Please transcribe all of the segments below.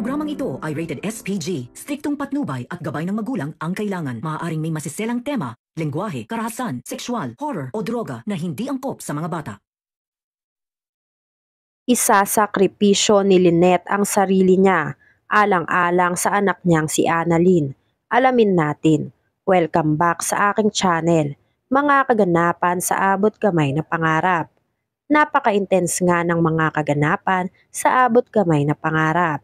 Programang ito ay rated SPG. Striktong patnubay at gabay ng magulang ang kailangan. Maaaring may masiselang tema, lengguwahe, karahasan, sexual, horror o droga na hindi angkop sa mga bata. Isasakripisyo ni Lynette ang sarili niya, alang-alang sa anak niyang si Annalyn. Alamin natin. Welcome back sa aking channel. Mga kaganapan sa abot kamay na pangarap. Napaka-intense nga ng mga kaganapan sa abot kamay na pangarap.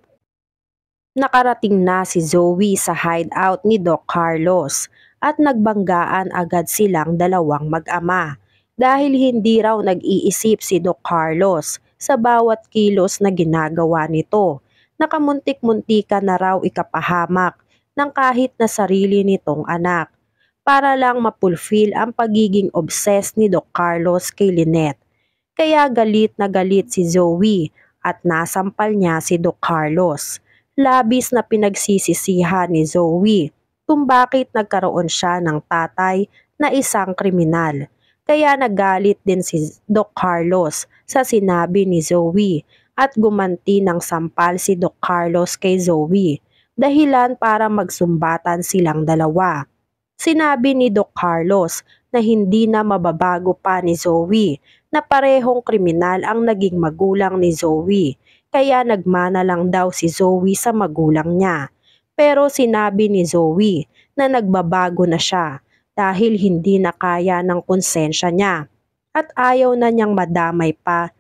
Nakarating na si Zoe sa hideout ni Doc Carlos at nagbanggaan agad silang dalawang mag-ama dahil hindi raw nag-iisip si Doc Carlos sa bawat kilos na ginagawa nito. Nakamuntik-muntika na raw ikapahamak ng kahit na sarili nitong anak para lang mapulfill ang pagiging obsessed ni Doc Carlos kay Lynette. Kaya galit na galit si Zoe at nasampal niya si Doc Carlos. Labis na pinagsisisihan ni Zoe kung bakit nagkaroon siya ng tatay na isang kriminal. Kaya nagalit din si Doc Carlos sa sinabi ni Zoe at gumanti ng sampal si Doc Carlos kay Zoe, dahilan para magsumbatan silang dalawa. Sinabi ni Doc Carlos na hindi na mababago pa ni Zoe na parehong kriminal ang naging magulang ni Zoe. Kaya nagmana lang daw si Zoe sa magulang niya. Pero sinabi ni Zoe na nagbabago na siya dahil hindi na kaya ng konsensya niya. At ayaw na niyang madamay pa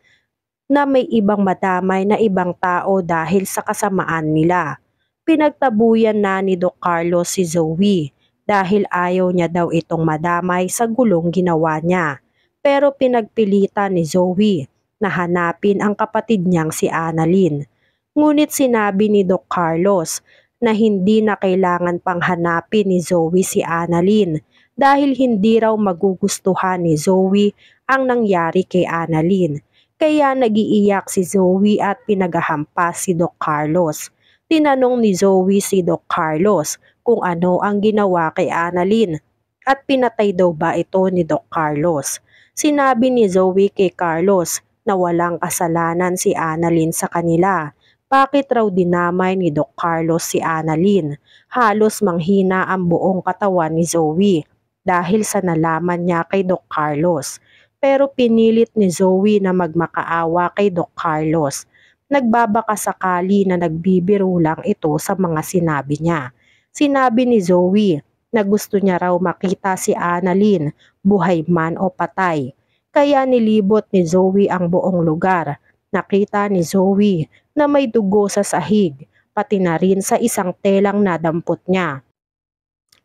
na may ibang madamay na ibang tao dahil sa kasamaan nila. Pinagtabuyan na ni Doc Carlos si Zoe dahil ayaw niya daw itong madamay sa gulong ginawa niya. Pero pinagpilitan ni Zoe na hanapin ang kapatid niyang si Annalyn. Ngunit sinabi ni Doc Carlos na hindi na kailangan pang hanapin ni Zoe si Annalyn dahil hindi raw magugustuhan ni Zoe ang nangyari kay Annalyn. Kaya nagiiyak si Zoe at pinagahampas si Doc Carlos. Tinanong ni Zoe si Doc Carlos kung ano ang ginawa kay Annalyn at pinatay daw ba ito ni Doc Carlos. Sinabi ni Zoe kay Carlos na walang kasalanan si Annalyn sa kanila. Bakit raw dinamay ni Doc Carlos si Annalyn? Halos manghina ang buong katawan ni Zoe dahil sa nalaman niya kay Doc Carlos. Pero pinilit ni Zoe na magmakaawa kay Doc Carlos. Nagbabaka sakali na nagbibiro lang ito sa mga sinabi niya. Sinabi ni Zoe na gusto niya raw makita si Annalyn, buhay man o patay. Kaya nilibot ni Zoe ang buong lugar. Nakita ni Zoe na may dugo sa sahig, pati na rin sa isang telang nadampot niya.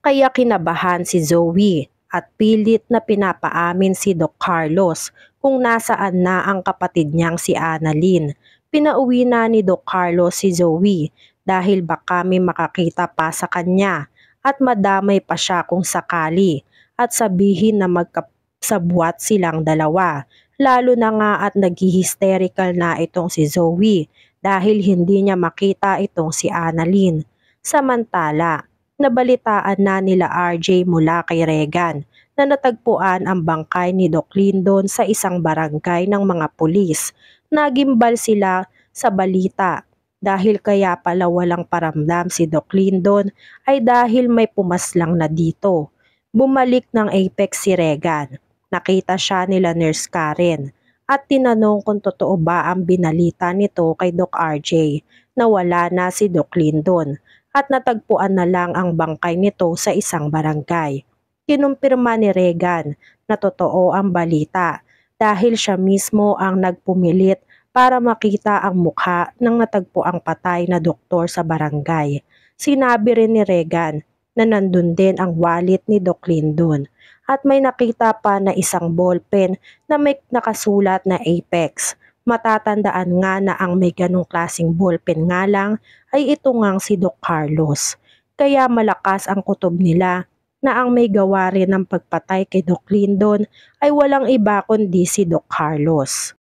Kaya kinabahan si Zoe at pilit na pinapaamin si Doc Carlos kung nasaan na ang kapatid niyang si Annalyn. Pinauwi na ni Doc Carlos si Zoe dahil baka may makakita pa sa kanya at madamay pa siya kung sakali at sabihin na magkasabwat silang dalawa. Lalo na nga at nag-hysterical na itong si Zoe dahil hindi niya makita itong si Annalyn. Samantala, nabalitaan na nila RJ mula kay Regan na natagpuan ang bangkay ni Doc Lyndon sa isang barangay ng mga pulis. Nagimbal sila sa balita dahil kaya pala walang paramdam si Doc Lyndon ay dahil may pumaslang na dito. Bumalik ng Apex si Regan. Nakita siya nila Nurse Karen at tinanong kung totoo ba ang binalita nito kay Doc RJ na wala na si Doc Lyndon at natagpuan na lang ang bangkay nito sa isang barangay. Kinumpirma ni Regan na totoo ang balita dahil siya mismo ang nagpumilit para makita ang mukha ng natagpuang patay na doktor sa barangay. Sinabi rin ni Regan na nandun din ang wallet ni Doc Lyndon at may nakita pa na isang ballpen na may nakasulat na Apex. Matatandaan nga na ang may ganong klaseng ballpen nga lang ay ito ngang si Doc Carlos. Kaya malakas ang kutob nila na ang may gawa rin ng pagpatay kay Doc Lyndon ay walang iba kundi si Doc Carlos.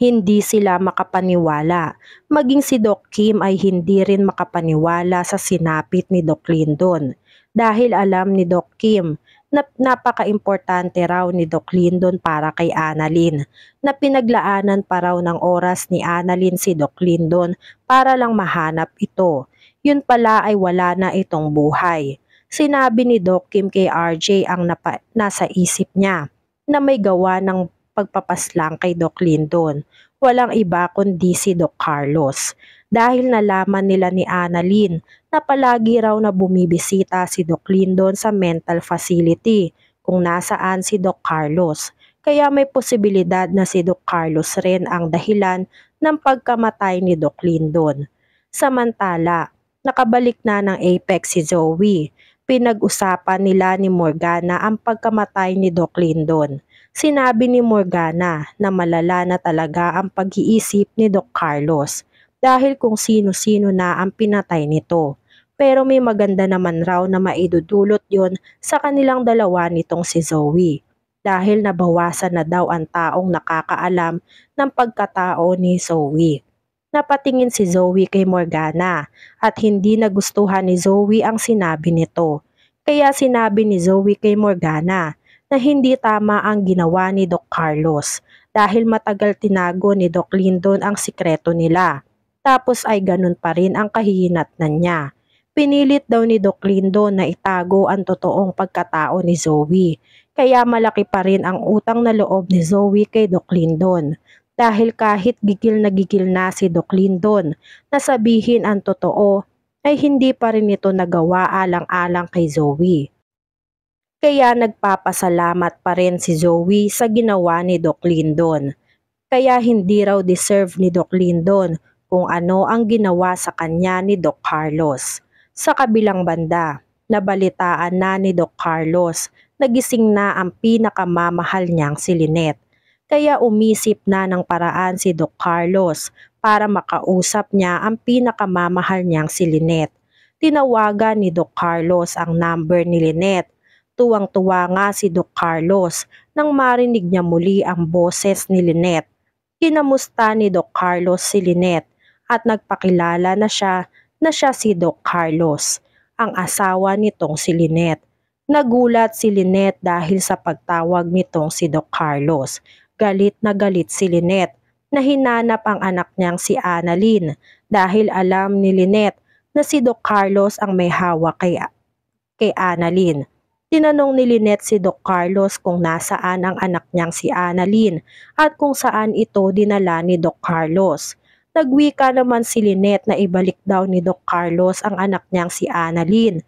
Hindi sila makapaniwala. Maging si Doc Kim ay hindi rin makapaniwala sa sinapit ni Doc Lyndon dahil alam ni Doc Kim Napaka-importante raw ni Doc Lyndon para kay Annalyn, na pinaglaanan pa raw ng oras ni Annalyn si Doc Lyndon para lang mahanap ito. Yun pala ay wala na itong buhay. Sinabi ni Doc Kim kay RJ ang nasa isip niya na may gawa ng pagpapaslang kay Doc Lyndon. Walang iba kundi si Doc Carlos. Dahil nalaman nila ni Annalyn na palagi raw na bumibisita si Doc Lyndon sa mental facility kung nasaan si Doc Carlos. Kaya may posibilidad na si Doc Carlos rin ang dahilan ng pagkamatay ni Doc Lyndon. Samantala, nakabalik na ng Apex si Zoe. Pinag-usapan nila ni Morgana ang pagkamatay ni Doc Lyndon. Sinabi ni Morgana na malala na talaga ang pag-iisip ni Doc Carlos dahil kung sino-sino na ang pinatay nito. Pero may maganda naman raw na maidudulot yon sa kanilang dalawa nitong si Zoe. Dahil nabawasan na daw ang taong nakakaalam ng pagkatao ni Zoe. Napatingin si Zoe kay Morgana at hindi nagustuhan ni Zoe ang sinabi nito. Kaya sinabi ni Zoe kay Morgana na hindi tama ang ginawa ni Doc Carlos dahil matagal tinago ni Doc Lyndon ang sikreto nila. Tapos ay ganun pa rin ang kahihinatnan niya. Pinilit daw ni Doc Lyndon na itago ang totoong pagkatao ni Zoe. Kaya malaki pa rin ang utang na loob ni Zoe kay Doc Lyndon. Dahil kahit gigil na si Doc Lyndon na sabihin ang totoo, ay hindi pa rin ito nagawa alang-alang kay Zoe. Kaya nagpapasalamat pa rin si Zoe sa ginawa ni Doc Lyndon. Kaya hindi raw deserve ni Doc Lyndon kung ano ang ginawa sa kanya ni Doc Carlos. Sa kabilang banda, nabalitaan na ni Doc Carlos na gising na ang pinakamamahal niyang si Lynette. Kaya umisip na ng paraan si Doc Carlos para makausap niya ang pinakamamahal niyang si Lynette. Tinawagan ni Doc Carlos ang number ni Lynette. Tuwang-tuwa nga si Doc Carlos nang marinig niya muli ang boses ni Lynette. Kinamusta ni Doc Carlos si Lynette at nagpakilala na siya si Doc Carlos, ang asawa nitong si Lynette. Nagulat si Lynette dahil sa pagtawag nitong si Doc Carlos. Galit na galit si Lynette na hinanap ang anak niyang si Annalyn dahil alam ni Lynette na si Doc Carlos ang may hawak kay Annalyn. Tinanong ni Lynette si Doc Carlos kung nasaan ang anak niyang si Annalyn at kung saan ito dinala ni Doc Carlos. Nagwika naman si Lynette na ibalik daw ni Doc Carlos ang anak niyang si Annalyn.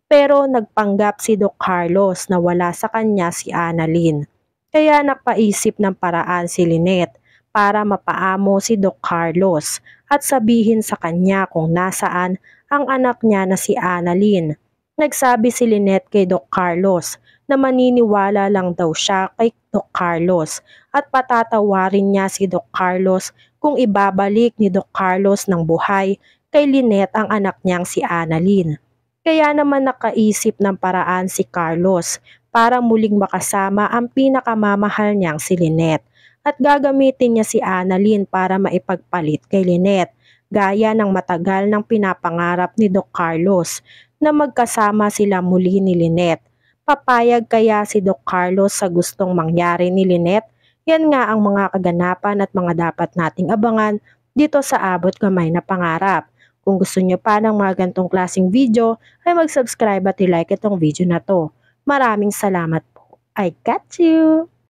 Pero nagpanggap si Doc Carlos na wala sa kanya si Annalyn. Kaya napaisip ng paraan si Lynette para mapaamo si Doc Carlos at sabihin sa kanya kung nasaan ang anak niya na si Annalyn. Nagsabi si Lynette kay Doc Carlos na maniniwala lang daw siya kay Doc Carlos at patatawarin niya si Doc Carlos kung ibabalik ni Doc Carlos ng buhay kay Lynette ang anak niyang si Annalyn. Kaya naman nakaisip ng paraan si Carlos para muling makasama ang pinakamamahal niyang si Lynette at gagamitin niya si Annalyn para maipagpalit kay Lynette gaya ng matagal ng pinapangarap ni Doc Carlos na magkasama sila muli ni Lynette. Papayag kaya si Doc Carlos sa gustong mangyari ni Lynette? Yan nga ang mga kaganapan at mga dapat nating abangan dito sa Abot Kamay na Pangarap. Kung gusto nyo pa ng mga gantong klaseng video, ay mag-subscribe at i-like itong video na to. Maraming salamat po. I got you!